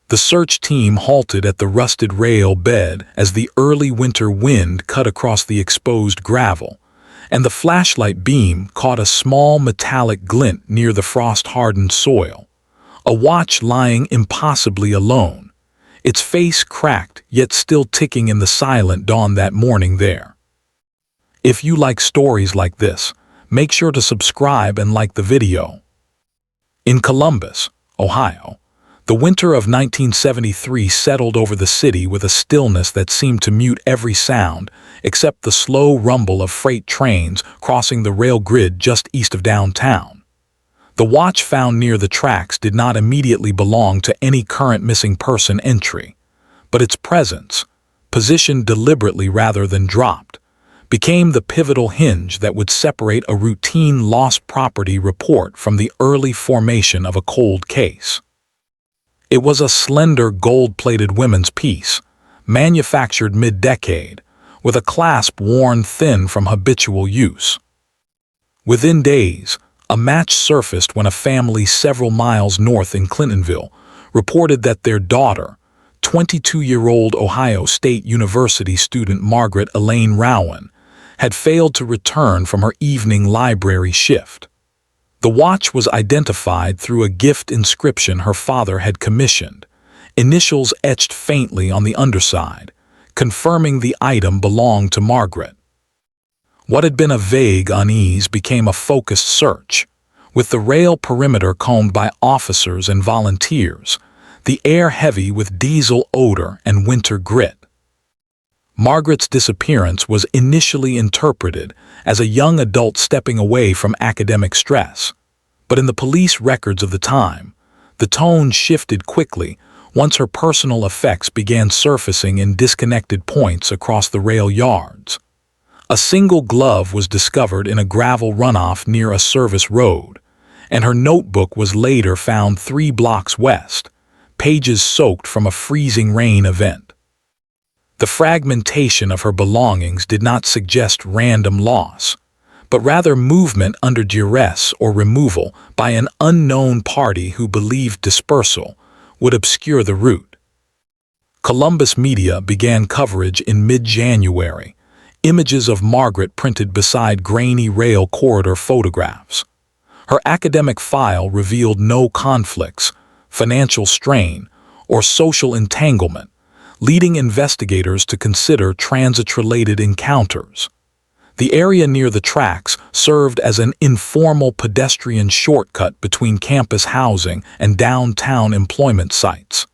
The search team halted at the rusted rail bed as the early winter wind cut across the exposed gravel, and the flashlight beam caught a small metallic glint near the frost-hardened soil. A watch lying impossibly alone, its face cracked yet still ticking in the silent dawn that morning there. If you like stories like this, make sure to subscribe and like the video. In Columbus, Ohio, the winter of 1973 settled over the city with a stillness that seemed to mute every sound except the slow rumble of freight trains crossing the rail grid just east of downtown. The watch found near the tracks did not immediately belong to any current missing person entry, but its presence, positioned deliberately rather than dropped, became the pivotal hinge that would separate a routine lost property report from the early formation of a cold case. It was a slender gold-plated women's piece, manufactured mid-decade, with a clasp worn thin from habitual use. Within days, a match surfaced when a family several miles north in Clintonville reported that their daughter, 22-year-old Ohio State University student Margaret Elaine Rowan, had failed to return from her evening library shift. The watch was identified through a gift inscription her father had commissioned, initials etched faintly on the underside, confirming the item belonged to Margaret. What had been a vague unease became a focused search, with the rail perimeter combed by officers and volunteers, the air heavy with diesel odor and winter grit. Margaret's disappearance was initially interpreted as a young adult stepping away from academic stress, but in the police records of the time, the tone shifted quickly once her personal effects began surfacing in disconnected points across the rail yards. A single glove was discovered in a gravel runoff near a service road, and her notebook was later found 3 blocks west, pages soaked from a freezing rain event. The fragmentation of her belongings did not suggest random loss, but rather movement under duress or removal by an unknown party who believed dispersal would obscure the route. Columbus media began coverage in mid-January, images of Margaret printed beside grainy rail corridor photographs. Her academic file revealed no conflicts, financial strain, or social entanglement, leading investigators to consider transit-related encounters. The area near the tracks served as an informal pedestrian shortcut between campus housing and downtown employment sites.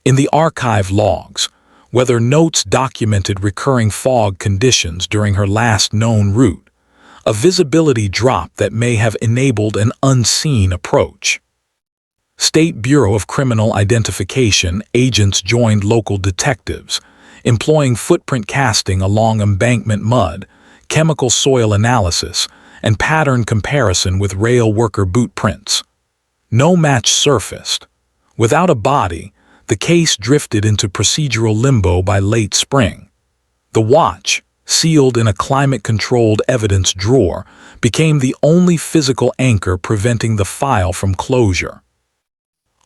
In the archive logs, whether notes documented recurring fog conditions during her last known route, a visibility drop that may have enabled an unseen approach. State Bureau of Criminal Identification agents joined local detectives, employing footprint casting along embankment mud, chemical soil analysis, and pattern comparison with rail worker boot prints. No match surfaced. Without a body, the case drifted into procedural limbo by late spring. The watch, sealed in a climate-controlled evidence drawer, became the only physical anchor preventing the file from closure.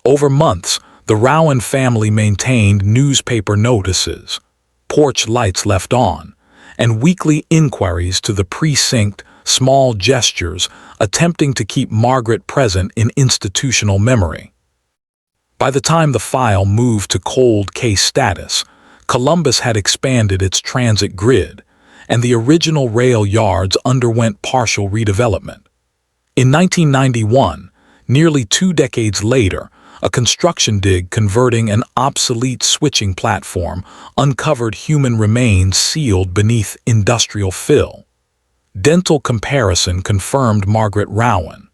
Over months, the Rowan family maintained newspaper notices, porch lights left on, and weekly inquiries to the precinct, small gestures attempting to keep Margaret present in institutional memory. By the time the file moved to cold case status, Columbus had expanded its transit grid, and the original rail yards underwent partial redevelopment. In 1991, nearly 2 decades later, a construction dig converting an obsolete switching platform uncovered human remains sealed beneath industrial fill. Dental comparison confirmed Margaret Rowan.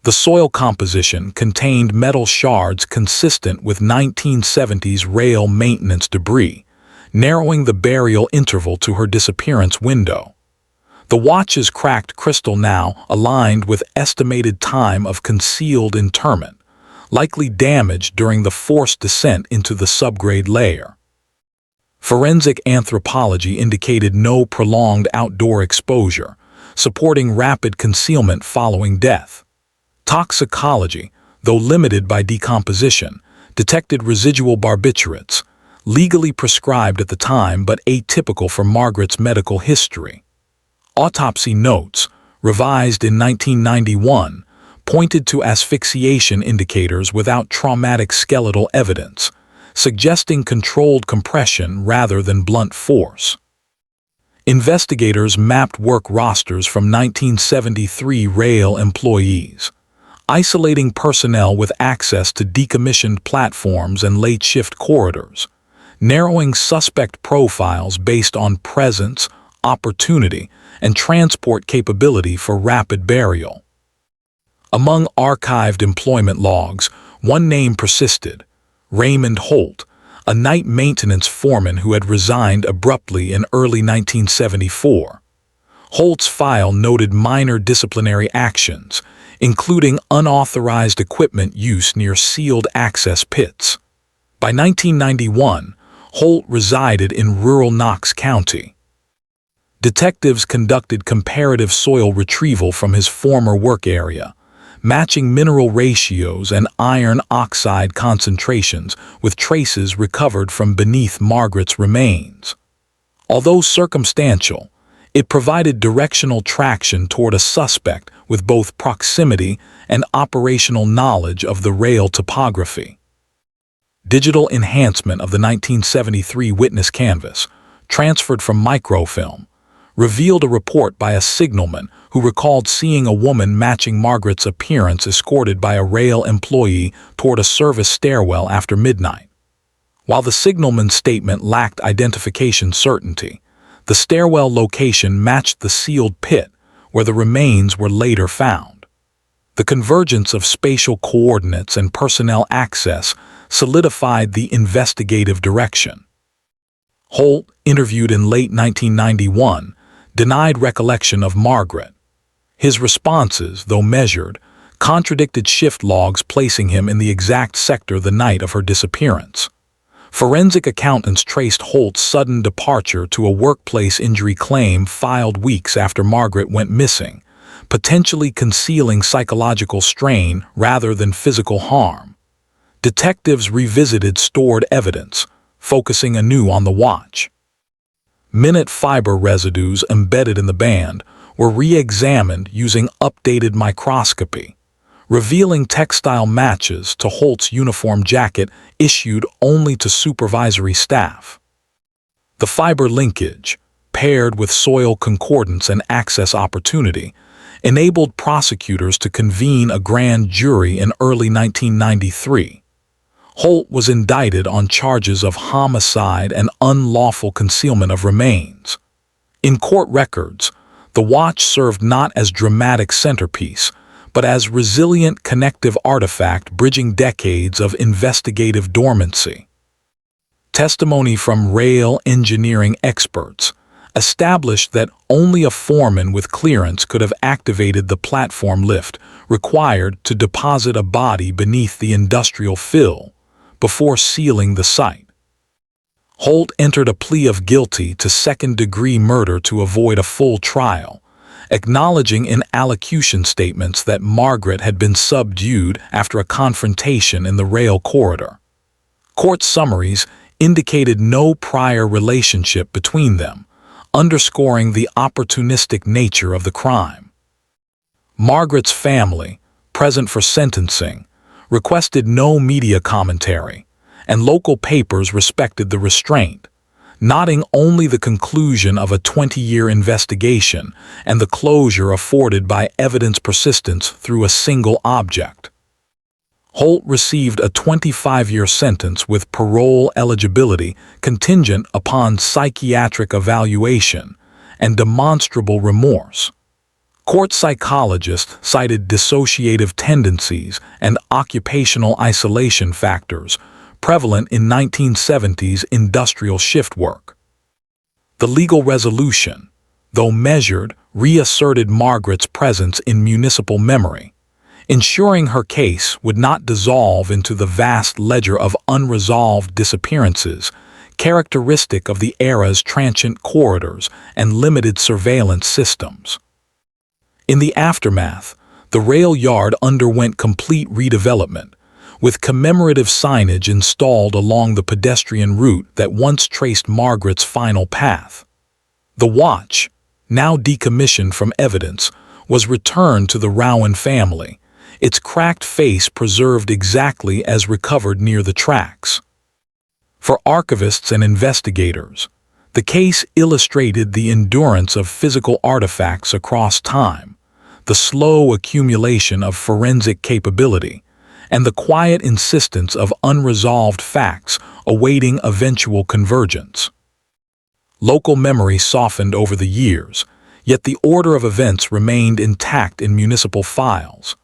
The soil composition contained metal shards consistent with 1970s rail maintenance debris, narrowing the burial interval to her disappearance window. The watch's cracked crystal now aligned with estimated time of concealed interment, likely damaged during the forced descent into the subgrade layer. Forensic anthropology indicated no prolonged outdoor exposure, supporting rapid concealment following death. Toxicology, though limited by decomposition, detected residual barbiturates, legally prescribed at the time but atypical for Margaret's medical history. Autopsy notes, revised in 1991, pointed to asphyxiation indicators without traumatic skeletal evidence, suggesting controlled compression rather than blunt force. Investigators mapped work rosters from 1973 rail employees, isolating personnel with access to decommissioned platforms and late-shift corridors, narrowing suspect profiles based on presence, opportunity, and transport capability for rapid burial. Among archived employment logs, one name persisted: Raymond Holt, a night maintenance foreman who had resigned abruptly in early 1974. Holt's file noted minor disciplinary actions, including unauthorized equipment use near sealed access pits. By 1991, Holt resided in rural Knox County. Detectives conducted comparative soil retrieval from his former work area, matching mineral ratios and iron oxide concentrations with traces recovered from beneath Margaret's remains. Although circumstantial, it provided directional traction toward a suspect with both proximity and operational knowledge of the rail topography. Digital enhancement of the 1973 witness canvas, transferred from microfilm, revealed a report by a signalman who recalled seeing a woman matching Margaret's appearance escorted by a rail employee toward a service stairwell after midnight. While the signalman's statement lacked identification certainty, the stairwell location matched the sealed pit where the remains were later found. The convergence of spatial coordinates and personnel access solidified the investigative direction. Holt, interviewed in late 1991, denied recollection of Margaret. His responses, though measured, contradicted shift logs placing him in the exact sector the night of her disappearance. Forensic accountants traced Holt's sudden departure to a workplace injury claim filed weeks after Margaret went missing, potentially concealing psychological strain rather than physical harm. Detectives revisited stored evidence, focusing anew on the watch. Minute fiber residues embedded in the band were re-examined using updated microscopy, revealing textile matches to Holt's uniform jacket issued only to supervisory staff. The fiber linkage, paired with soil concordance and access opportunity, enabled prosecutors to convene a grand jury in early 1993. Holt was indicted on charges of homicide and unlawful concealment of remains. In court records, the watch served not as dramatic centerpiece, but as resilient connective artifact bridging decades of investigative dormancy. Testimony from rail engineering experts established that only a foreman with clearance could have activated the platform lift required to deposit a body beneath the industrial fill before sealing the site. Holt entered a plea of guilty to second-degree murder to avoid a full trial, acknowledging in allocution statements that Margaret had been subdued after a confrontation in the rail corridor. Court summaries indicated no prior relationship between them, underscoring the opportunistic nature of the crime. Margaret's family, present for sentencing, requested no media commentary, and local papers respected the restraint, noting only the conclusion of a 20-year investigation and the closure afforded by evidence persistence through a single object. Holt received a 25-year sentence with parole eligibility contingent upon psychiatric evaluation and demonstrable remorse. Court psychologists cited dissociative tendencies and occupational isolation factors prevalent in 1970s industrial shift work. The legal resolution, though measured, reasserted Margaret's presence in municipal memory, ensuring her case would not dissolve into the vast ledger of unresolved disappearances characteristic of the era's transient corridors and limited surveillance systems. In the aftermath, the rail yard underwent complete redevelopment, with commemorative signage installed along the pedestrian route that once traced Margaret's final path. The watch, now decommissioned from evidence, was returned to the Rowan family, its cracked face preserved exactly as recovered near the tracks. For archivists and investigators, the case illustrated the endurance of physical artifacts across time, the slow accumulation of forensic capability, and the quiet insistence of unresolved facts awaiting eventual convergence. Local memory softened over the years, yet the order of events remained intact in municipal files.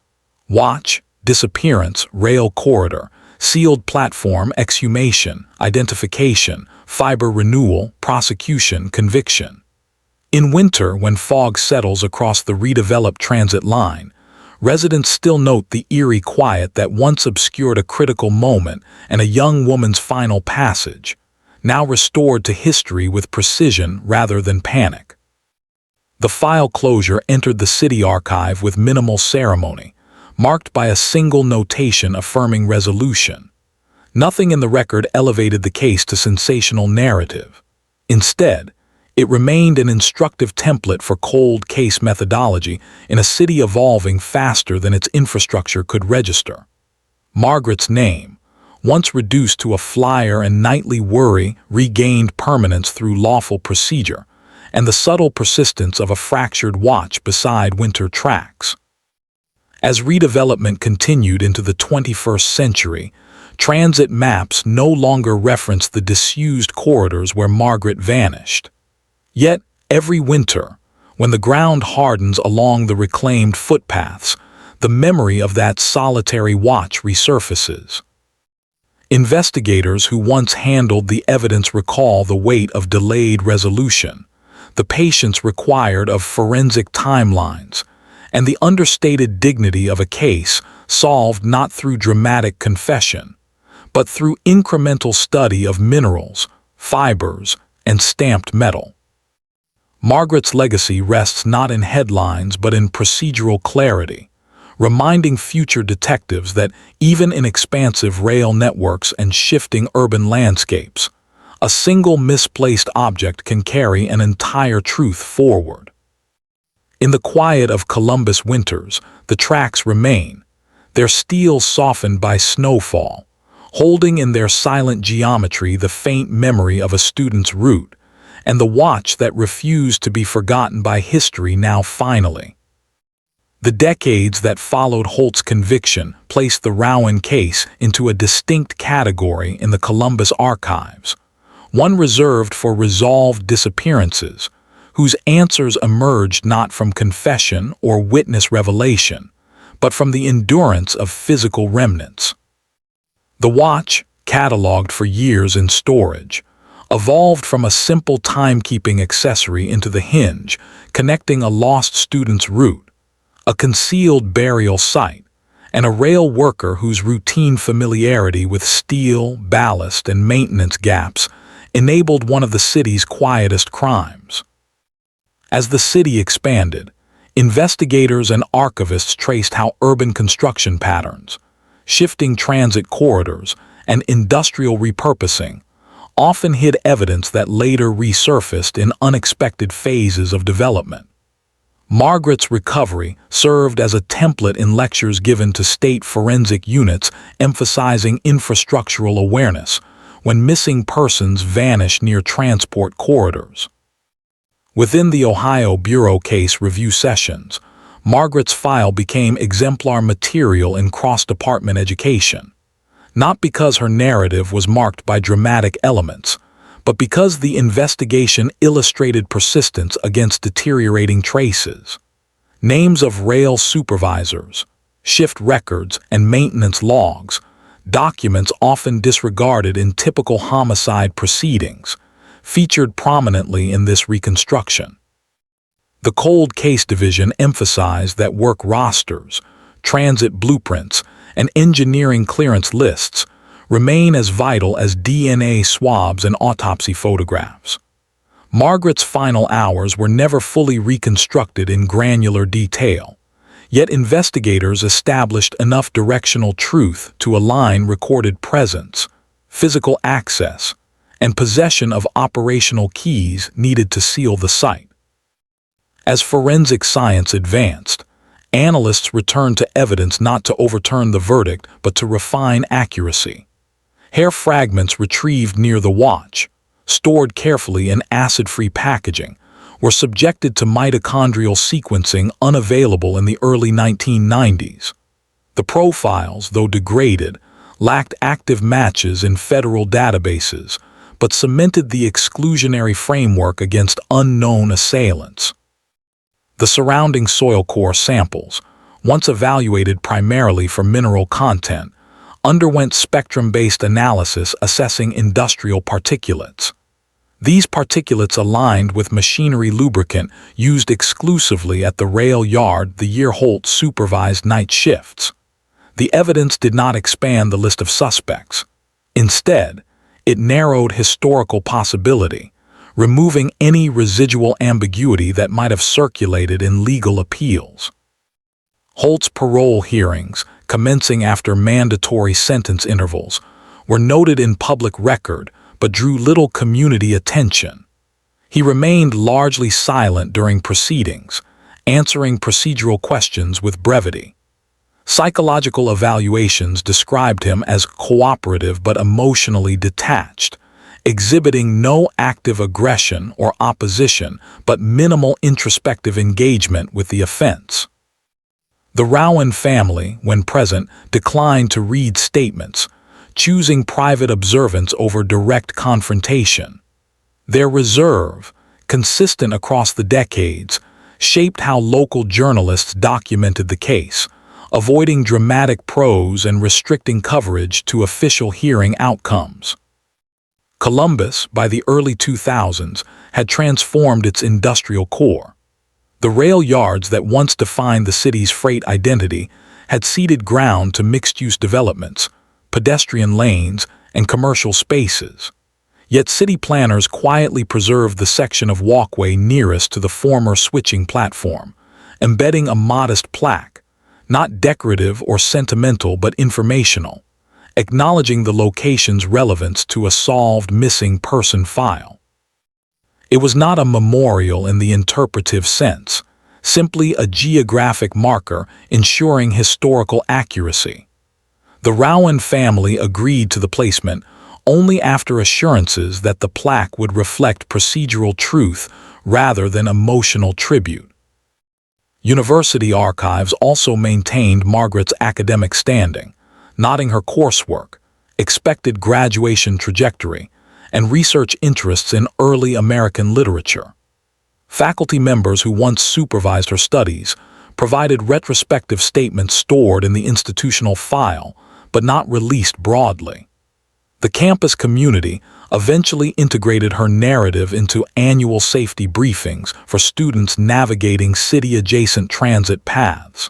Watch, disappearance, rail corridor, sealed platform, exhumation, identification, fiber renewal, prosecution, conviction. In winter, when fog settles across the redeveloped transit line, residents still note the eerie quiet that once obscured a critical moment and a young woman's final passage, now restored to history with precision rather than panic. The file closure entered the city archive with minimal ceremony, marked by a single notation affirming resolution. Nothing in the record elevated the case to sensational narrative. Instead, it remained an instructive template for cold case methodology in a city evolving faster than its infrastructure could register. Margaret's name, once reduced to a flyer and nightly worry, regained permanence through lawful procedure and the subtle persistence of a fractured watch beside winter tracks. As redevelopment continued into the 21st century, transit maps no longer referenced the disused corridors where Margaret vanished. Yet, every winter, when the ground hardens along the reclaimed footpaths, the memory of that solitary watch resurfaces. Investigators who once handled the evidence recall the weight of delayed resolution, the patience required of forensic timelines, and the understated dignity of a case solved not through dramatic confession, but through incremental study of minerals, fibers, and stamped metal. Margaret's legacy rests not in headlines but in procedural clarity, reminding future detectives that even in expansive rail networks and shifting urban landscapes, a single misplaced object can carry an entire truth forward. In the quiet of Columbus winters, the tracks remain, their steel softened by snowfall, holding in their silent geometry the faint memory of a student's route, and the watch that refused to be forgotten by history now finally. The decades that followed Holt's conviction placed the Rowan case into a distinct category in the Columbus archives, one reserved for resolved disappearances, whose answers emerged not from confession or witness revelation, but from the endurance of physical remnants. The watch, catalogued for years in storage, evolved from a simple timekeeping accessory into the hinge, connecting a lost student's route, a concealed burial site, and a rail worker whose routine familiarity with steel, ballast, and maintenance gaps enabled one of the city's quietest crimes. As the city expanded, investigators and archivists traced how urban construction patterns, shifting transit corridors, and industrial repurposing often hid evidence that later resurfaced in unexpected phases of development. Margaret's recovery served as a template in lectures given to state forensic units emphasizing infrastructural awareness when missing persons vanish near transport corridors. Within the Ohio Bureau case review sessions, Margaret's file became exemplar material in cross-department education, not because her narrative was marked by dramatic elements, but because the investigation illustrated persistence against deteriorating traces. Names of rail supervisors, shift records, and maintenance logs, documents often disregarded in typical homicide proceedings, featured prominently in this reconstruction. The Cold Case Division emphasized that work rosters, transit blueprints, and engineering clearance lists remain as vital as DNA swabs and autopsy photographs. Margaret's final hours were never fully reconstructed in granular detail, Yet investigators established enough directional truth to align recorded presence, physical access, and possession of operational keys needed to seal the site. As forensic science advanced, analysts returned to evidence not to overturn the verdict but to refine accuracy. Hair fragments retrieved near the watch, stored carefully in acid-free packaging, were subjected to mitochondrial sequencing unavailable in the early 1990s. The profiles, though degraded, lacked active matches in federal databases, but cemented the exclusionary framework against unknown assailants. The surrounding soil core samples, once evaluated primarily for mineral content, underwent spectrum-based analysis assessing industrial particulates. These particulates aligned with machinery lubricant used exclusively at the rail yard the year Holt supervised night shifts. The evidence did not expand the list of suspects. Instead, it narrowed historical possibility, removing any residual ambiguity that might have circulated in legal appeals. Holt's parole hearings, commencing after mandatory sentence intervals, were noted in public record but drew little community attention. He remained largely silent during proceedings, answering procedural questions with brevity. Psychological evaluations described him as cooperative but emotionally detached, exhibiting no active aggression or opposition but minimal introspective engagement with the offense. The Rowan family, when present, declined to read statements, choosing private observance over direct confrontation. Their reserve, consistent across the decades, shaped how local journalists documented the case, avoiding dramatic prose and restricting coverage to official hearing outcomes. Columbus, by the early 2000s, had transformed its industrial core. The rail yards that once defined the city's freight identity had ceded ground to mixed-use developments, pedestrian lanes, and commercial spaces. Yet city planners quietly preserved the section of walkway nearest to the former switching platform, embedding a modest plaque, not decorative or sentimental but informational, acknowledging the location's relevance to a solved missing person file. It was not a memorial in the interpretive sense, simply a geographic marker ensuring historical accuracy. The Rowan family agreed to the placement only after assurances that the plaque would reflect procedural truth rather than emotional tribute. University archives also maintained Margaret's academic standing, noting her coursework, expected graduation trajectory, and research interests in early American literature. Faculty members who once supervised her studies provided retrospective statements stored in the institutional file, but not released broadly. The campus community eventually integrated her narrative into annual safety briefings for students navigating city-adjacent transit paths.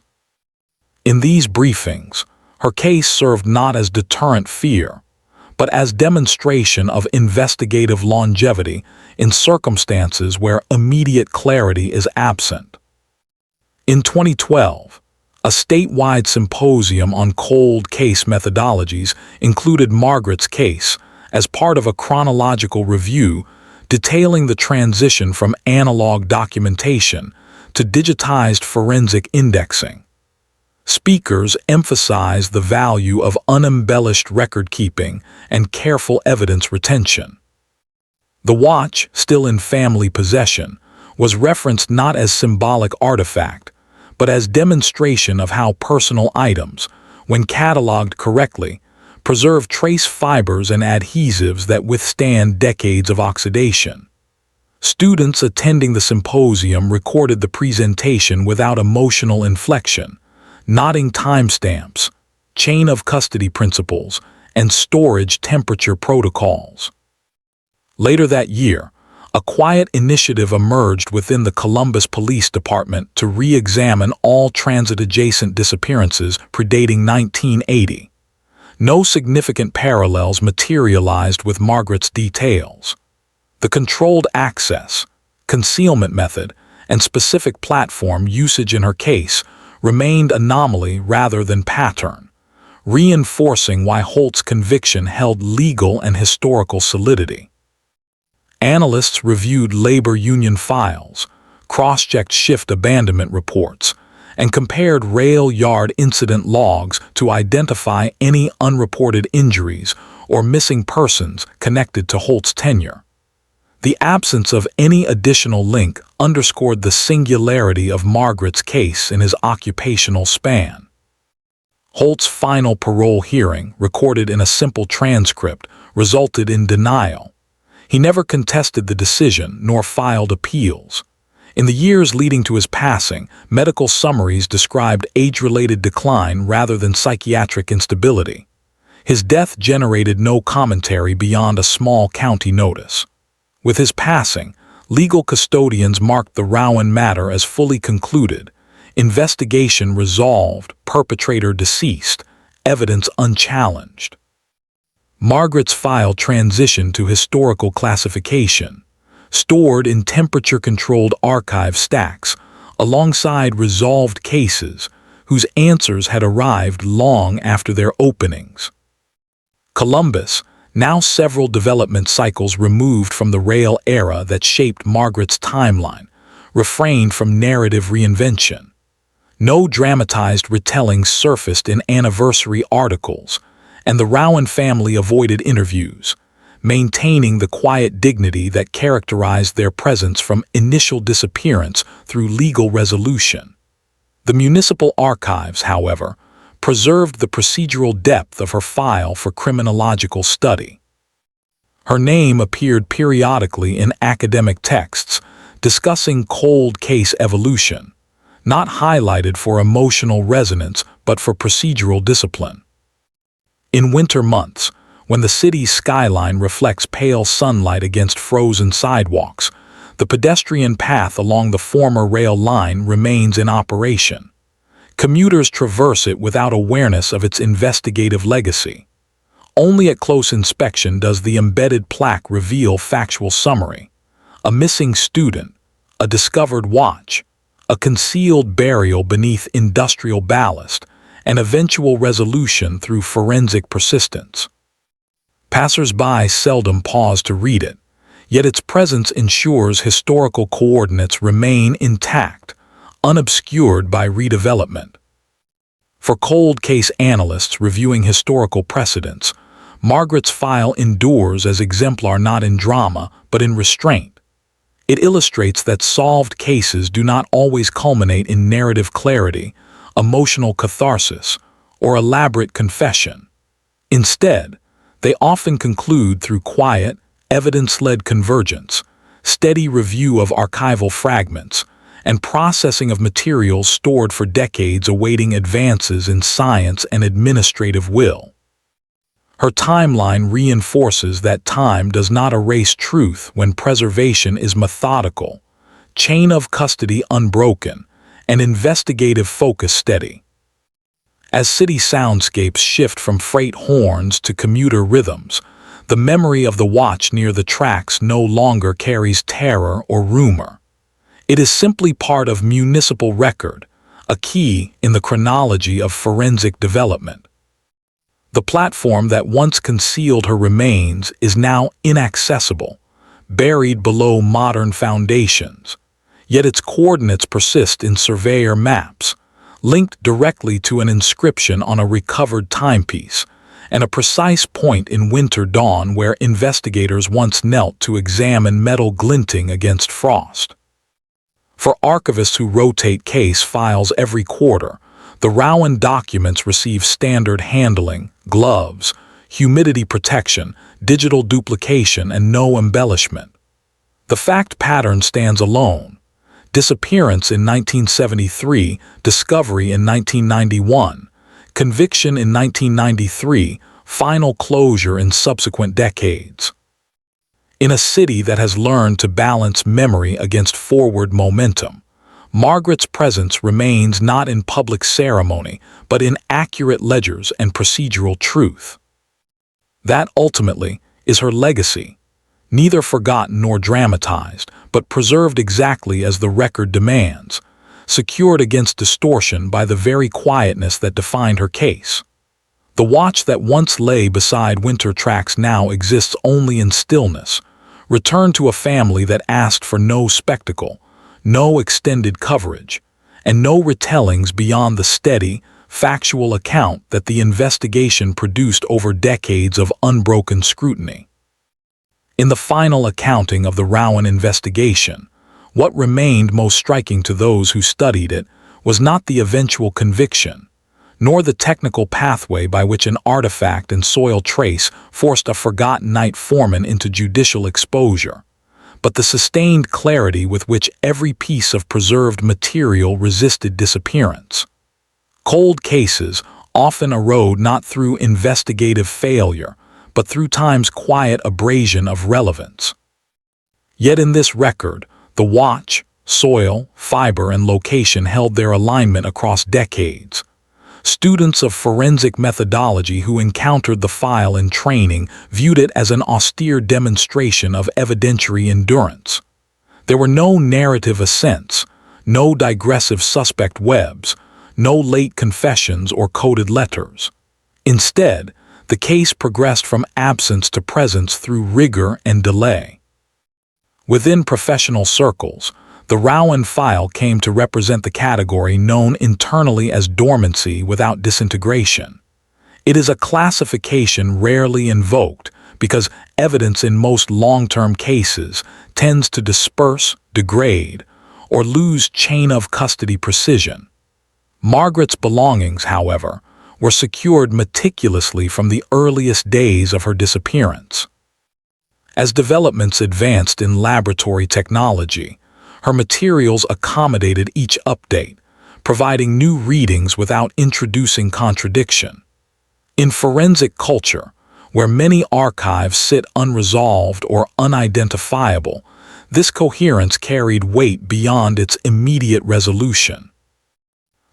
In these briefings, her case served not as deterrent fear, but as demonstration of investigative longevity in circumstances where immediate clarity is absent. In 2012, a statewide symposium on cold case methodologies included Margaret's case as part of a chronological review detailing the transition from analog documentation to digitized forensic indexing. Speakers emphasized the value of unembellished record-keeping and careful evidence retention. The watch, still in family possession, was referenced not as symbolic artifact, but as demonstration of how personal items, when cataloged correctly, preserve trace fibers and adhesives that withstand decades of oxidation. Students attending the symposium recorded the presentation without emotional inflection, noting timestamps, chain of custody principles, and storage temperature protocols. Later that year, a quiet initiative emerged within the Columbus Police Department to re-examine all transit-adjacent disappearances predating 1980. No significant parallels materialized with Margaret's details. The controlled access, concealment method, and specific platform usage in her case remained anomaly rather than pattern, reinforcing why Holt's conviction held legal and historical solidity. Analysts reviewed labor union files, cross-checked shift abandonment reports, and compared rail yard incident logs to identify any unreported injuries or missing persons connected to Holt's tenure. The absence of any additional link underscored the singularity of Margaret's case in his occupational span. Holt's final parole hearing, recorded in a simple transcript, resulted in denial. He never contested the decision nor filed appeals. In the years leading to his passing, medical summaries described age-related decline rather than psychiatric instability. His death generated no commentary beyond a small county notice. With his passing, legal custodians marked the Rowan matter as fully concluded, investigation resolved, perpetrator deceased, evidence unchallenged. Margaret's file transitioned to historical classification, stored in temperature-controlled archive stacks, alongside resolved cases whose answers had arrived long after their openings. Columbus, now several development cycles removed from the rail era that shaped Margaret's timeline, refrained from narrative reinvention. No dramatized retellings surfaced in anniversary articles, and the Rowan family avoided interviews, maintaining the quiet dignity that characterized their presence from initial disappearance through legal resolution. The municipal archives, however, preserved the procedural depth of her file for criminological study. Her name appeared periodically in academic texts discussing cold case evolution, not highlighted for emotional resonance but for procedural discipline. In winter months, when the city's skyline reflects pale sunlight against frozen sidewalks, the pedestrian path along the former rail line remains in operation. Commuters traverse it without awareness of its investigative legacy. Only at close inspection does the embedded plaque reveal factual summary: a missing student, a discovered watch, a concealed burial beneath industrial ballast, and eventual resolution through forensic persistence. Passers-by seldom pause to read it, yet its presence ensures historical coordinates remain intact, unobscured by redevelopment. For cold case analysts reviewing historical precedents, Margaret's file endures as exemplar not in drama but in restraint. It illustrates that solved cases do not always culminate in narrative clarity, emotional catharsis, or elaborate confession. Instead, they often conclude through quiet, evidence-led convergence, steady review of archival fragments, and processing of materials stored for decades awaiting advances in science and administrative will. Her timeline reinforces that time does not erase truth when preservation is methodical, chain of custody unbroken, and investigative focus steady. As city soundscapes shift from freight horns to commuter rhythms, the memory of the watch near the tracks no longer carries terror or rumor. It is simply part of municipal record, a key in the chronology of forensic development. The platform that once concealed her remains is now inaccessible, buried below modern foundations, yet its coordinates persist in surveyor maps, linked directly to an inscription on a recovered timepiece, and a precise point in winter dawn where investigators once knelt to examine metal glinting against frost. For archivists who rotate case files every quarter, the Rowan documents receive standard handling, gloves, humidity protection, digital duplication, and no embellishment. The fact pattern stands alone: disappearance in 1973, discovery in 1991, conviction in 1993, final closure in subsequent decades. In a city that has learned to balance memory against forward momentum, Margaret's presence remains not in public ceremony, but in accurate ledgers and procedural truth. That ultimately is her legacy, neither forgotten nor dramatized, but preserved exactly as the record demands, secured against distortion by the very quietness that defined her case. The watch that once lay beside Winter tracks now exists only in stillness, returned to a family that asked for no spectacle, no extended coverage, and no retellings beyond the steady, factual account that the investigation produced over decades of unbroken scrutiny. In the final accounting of the Rowan investigation, what remained most striking to those who studied it was not the eventual conviction, nor the technical pathway by which an artifact and soil trace forced a forgotten night foreman into judicial exposure, but the sustained clarity with which every piece of preserved material resisted disappearance. Cold cases often erode not through investigative failure, but through time's quiet abrasion of relevance. Yet in this record, the watch, soil, fiber, and location held their alignment across decades. Students of forensic methodology who encountered the file in training viewed it as an austere demonstration of evidentiary endurance. There were no narrative ascents, no digressive suspect webs, no late confessions or coded letters. Instead, the case progressed from absence to presence through rigor and delay. Within professional circles, the Rowan file came to represent the category known internally as dormancy without disintegration. It is a classification rarely invoked because evidence in most long-term cases tends to disperse, degrade, or lose chain-of-custody precision. Margaret's belongings, however, were secured meticulously from the earliest days of her disappearance. As developments advanced in laboratory technology, her materials accommodated each update, providing new readings without introducing contradiction. In forensic culture, where many archives sit unresolved or unidentifiable, this coherence carried weight beyond its immediate resolution.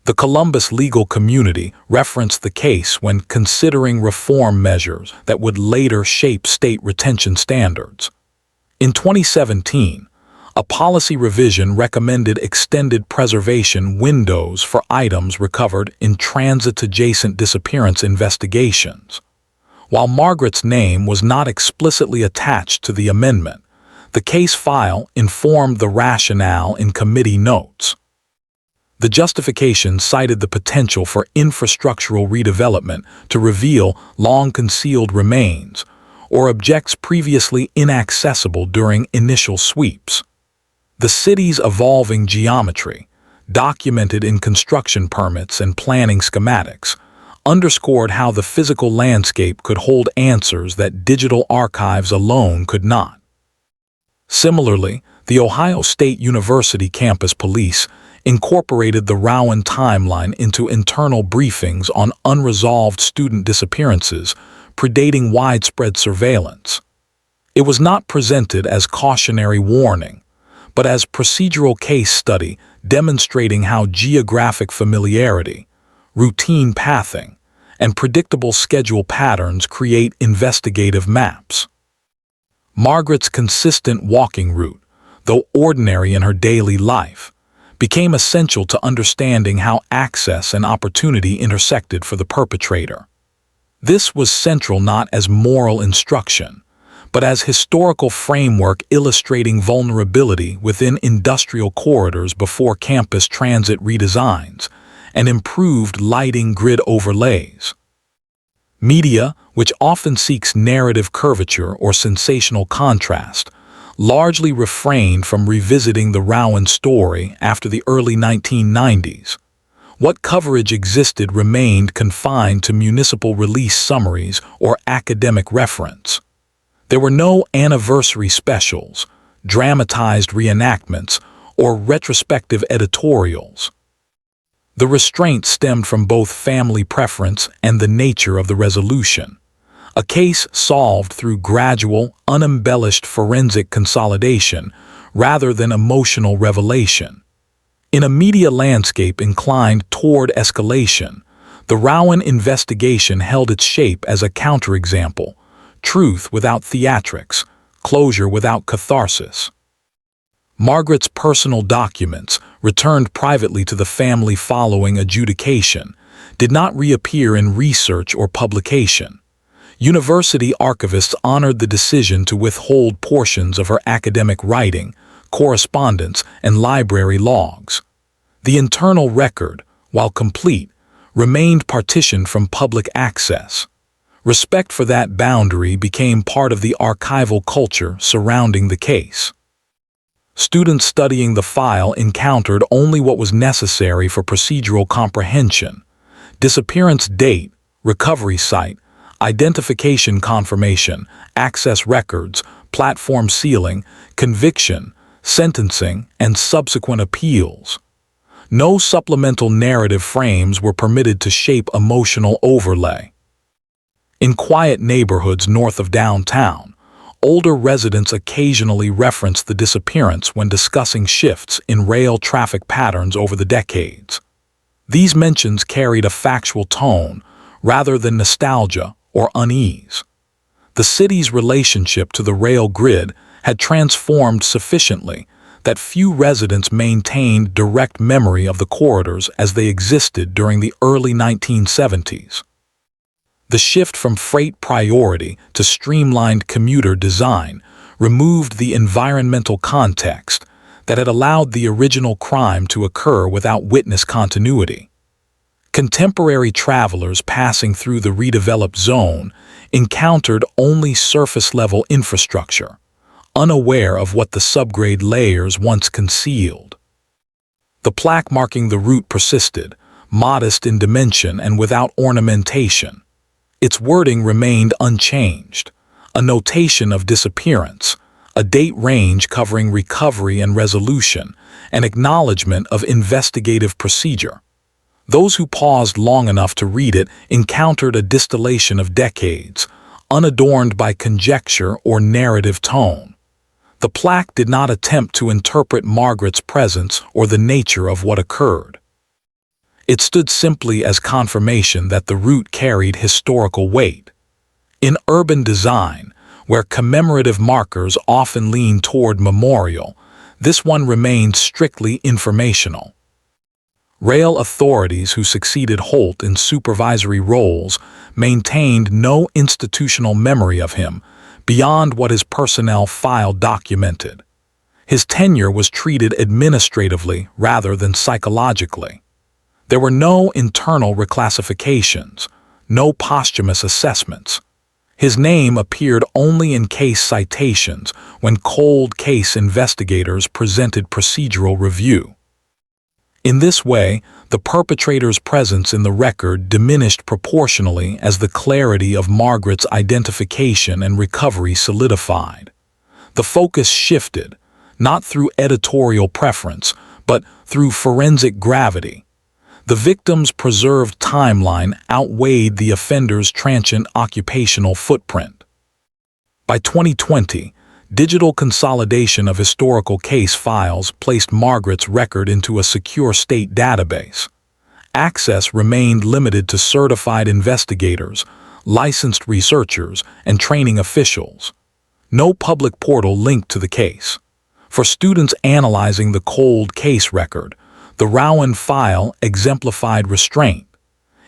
The Columbus legal community referenced the case when considering reform measures that would later shape state retention standards. In 2017, a policy revision recommended extended preservation windows for items recovered in transit-adjacent disappearance investigations. While Margaret's name was not explicitly attached to the amendment, the case file informed the rationale in committee notes. The justification cited the potential for infrastructural redevelopment to reveal long-concealed remains or objects previously inaccessible during initial sweeps. The city's evolving geometry, documented in construction permits and planning schematics, underscored how the physical landscape could hold answers that digital archives alone could not. Similarly, the Ohio State University campus police incorporated the Rowan timeline into internal briefings on unresolved student disappearances predating widespread surveillance. It was not presented as cautionary warning, but as procedural case study demonstrating how geographic familiarity, routine pathing, and predictable schedule patterns create investigative maps. Margaret's consistent walking route, though ordinary in her daily life, became essential to understanding how access and opportunity intersected for the perpetrator. This was central not as moral instruction, but as historical framework illustrating vulnerability within industrial corridors before campus transit redesigns and improved lighting grid overlays. Media, which often seeks narrative curvature or sensational contrast, largely refrained from revisiting the Rowan story after the early 1990s. What coverage existed remained confined to municipal release summaries or academic reference. There were no anniversary specials, dramatized reenactments, or retrospective editorials. The restraint stemmed from both family preference and the nature of the resolution, a case solved through gradual, unembellished forensic consolidation rather than emotional revelation. In a media landscape inclined toward escalation, the Rowan investigation held its shape as a counterexample: truth without theatrics, closure without catharsis. Margaret's personal documents, returned privately to the family following adjudication, did not reappear in research or publication. University archivists honored the decision to withhold portions of her academic writing, correspondence, and library logs. The internal record, while complete, remained partitioned from public access. Respect for that boundary became part of the archival culture surrounding the case. Students studying the file encountered only what was necessary for procedural comprehension: disappearance date, recovery site, identification confirmation, access records, platform sealing, conviction, sentencing, and subsequent appeals. No supplemental narrative frames were permitted to shape emotional overlay. In quiet neighborhoods north of downtown, older residents occasionally referenced the disappearance when discussing shifts in rail traffic patterns over the decades. These mentions carried a factual tone rather than nostalgia or unease. The city's relationship to the rail grid had transformed sufficiently that few residents maintained direct memory of the corridors as they existed during the early 1970s. The shift from freight priority to streamlined commuter design removed the environmental context that had allowed the original crime to occur without witness continuity. Contemporary travelers passing through the redeveloped zone encountered only surface-level infrastructure, unaware of what the subgrade layers once concealed. The plaque marking the route persisted, modest in dimension and without ornamentation. Its wording remained unchanged: a notation of disappearance, a date range covering recovery and resolution, an acknowledgement of investigative procedure. Those who paused long enough to read it encountered a distillation of decades, unadorned by conjecture or narrative tone. The plaque did not attempt to interpret Margaret's presence or the nature of what occurred. It stood simply as confirmation that the route carried historical weight. In urban design, where commemorative markers often lean toward memorial, this one remained strictly informational. Rail authorities who succeeded Holt in supervisory roles maintained no institutional memory of him beyond what his personnel file documented. His tenure was treated administratively rather than psychologically. There were no internal reclassifications, no posthumous assessments. His name appeared only in case citations when cold case investigators presented procedural review. In this way, the perpetrator's presence in the record diminished proportionally as the clarity of Margaret's identification and recovery solidified. The focus shifted, not through editorial preference, but through forensic gravity. The victim's preserved timeline outweighed the offender's transient occupational footprint. By 2020, digital consolidation of historical case files placed Margaret's record into a secure state database. Access remained limited to certified investigators, licensed researchers, and training officials. No public portal linked to the case. For students analyzing the cold case record, the Rowan file exemplified restraint.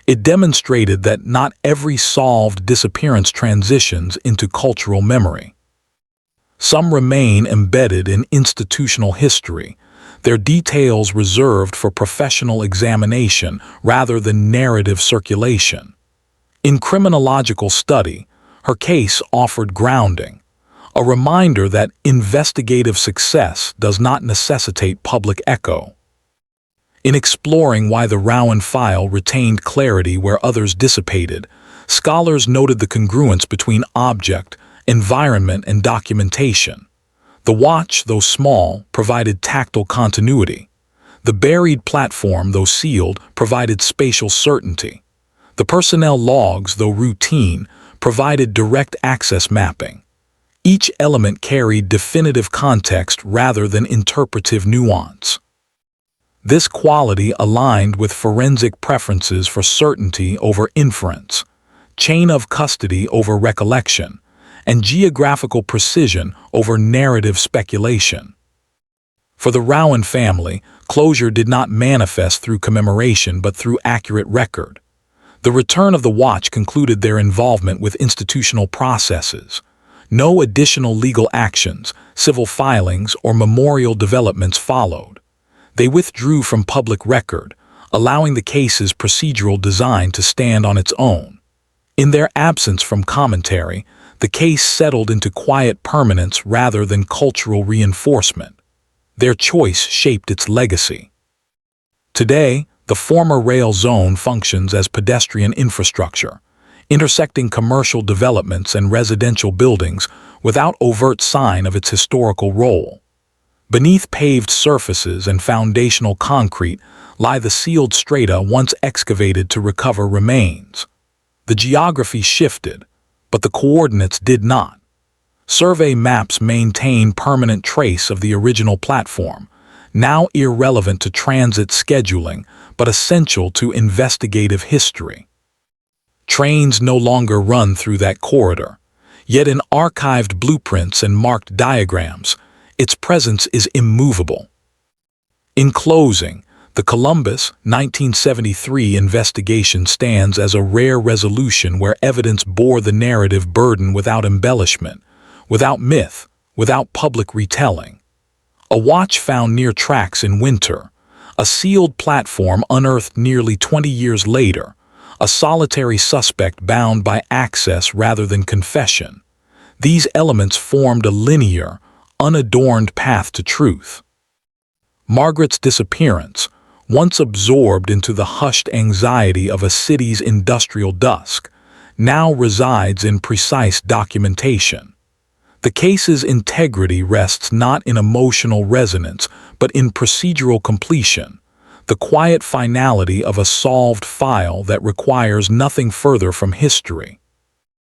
It demonstrated that not every solved disappearance transitions into cultural memory. Some remain embedded in institutional history, their details reserved for professional examination rather than narrative circulation. In criminological study, her case offered grounding, a reminder that investigative success does not necessitate public echo. In exploring why the Rowan file retained clarity where others dissipated, scholars noted the congruence between object, environment, and documentation. The watch, though small, provided tactile continuity. The buried platform, though sealed, provided spatial certainty. The personnel logs, though routine, provided direct access mapping. Each element carried definitive context rather than interpretive nuance. This quality aligned with forensic preferences for certainty over inference, chain of custody over recollection, and geographical precision over narrative speculation. For the Rowan family, closure did not manifest through commemoration but through accurate record. The return of the watch concluded their involvement with institutional processes. No additional legal actions, civil filings, or memorial developments followed. They withdrew from public record, allowing the case's procedural design to stand on its own. In their absence from commentary, the case settled into quiet permanence rather than cultural reinforcement. Their choice shaped its legacy. Today, the former rail zone functions as pedestrian infrastructure, intersecting commercial developments and residential buildings without overt sign of its historical role. Beneath paved surfaces and foundational concrete lie the sealed strata once excavated to recover remains. The geography shifted, but the coordinates did not. Survey maps maintain permanent trace of the original platform, now irrelevant to transit scheduling but essential to investigative history. Trains no longer run through that corridor, yet in archived blueprints and marked diagrams, its presence is immovable. In closing, the Columbus 1973 investigation stands as a rare resolution where evidence bore the narrative burden without embellishment, without myth, without public retelling. A watch found near tracks in winter, a sealed platform unearthed nearly 20 years later, a solitary suspect bound by access rather than confession. These elements formed a linear, unadorned path to truth. Margaret's disappearance, once absorbed into the hushed anxiety of a city's industrial dusk, now resides in precise documentation. The case's integrity rests not in emotional resonance, but in procedural completion, the quiet finality of a solved file that requires nothing further from history.